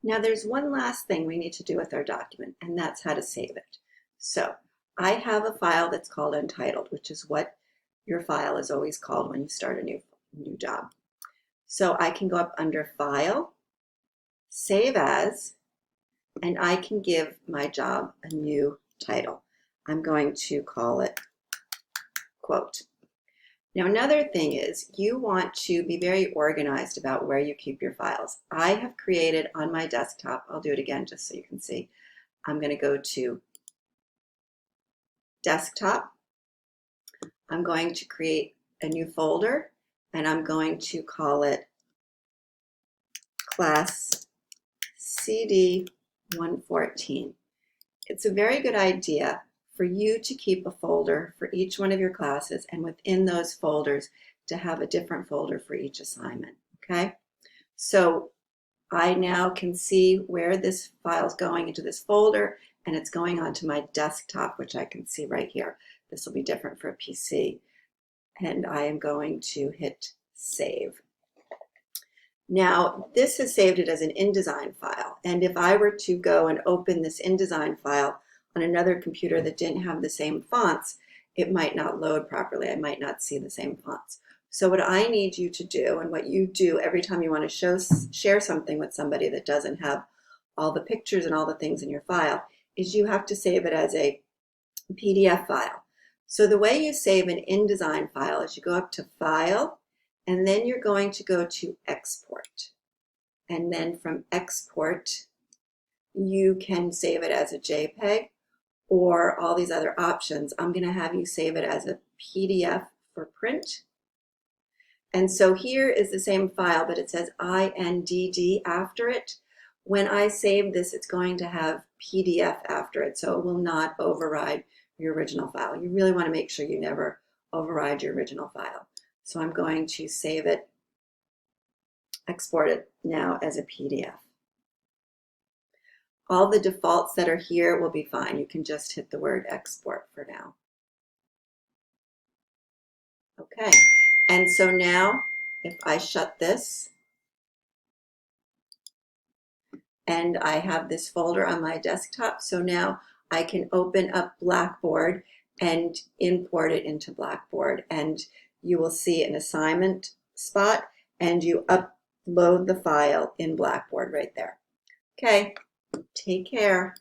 Now there's one last thing we need to do with our document, and that's how to save it. So I have a file that's called Untitled, which is what your file is always called when you start a new job. So I can go up under File, Save As, and I can give my job a new title. I'm going to call it Quote. Now, another thing is you want to be very organized about where you keep your files. I have created on my desktop, I'll do it again just so you can see. I'm going to go to Desktop. I'm going to create a new folder, and I'm going to call it Class CD 114. It's a very good idea for you to keep a folder for each one of your classes, and within those folders to have a different folder for each assignment, okay? So I now can see where this file is going into this folder, and it's going onto my desktop, which I can see right here. This will be different for a PC, and I am going to hit Save. Now, this has saved it as an InDesign file, and if I were to go and open this InDesign file on another computer that didn't have the same fonts, it might not load properly. I might not see the same fonts. So what I need you to do, and what you do every time you want to share something with somebody that doesn't have all the pictures and all the things in your file, is you have to save it as a PDF file. So the way you save an InDesign file is you go up to File, and then you're going to go to Export. And then from Export, you can save it as a JPEG or all these other options. I'm going to have you save it as a PDF for print. And so here is the same file, but it says INDD after it. When I save this, it's going to have PDF after it, so it will not override your original file. You really want to make sure you never override your original file. So I'm going to save it, export it now as a PDF. All the defaults that are here will be fine. You can just hit the word export for now. Okay, and so now if I shut this and I have this folder on my desktop, so now I can open up Blackboard and import it into Blackboard, and you will see an assignment spot and you upload the file in Blackboard right there. Okay. Take care.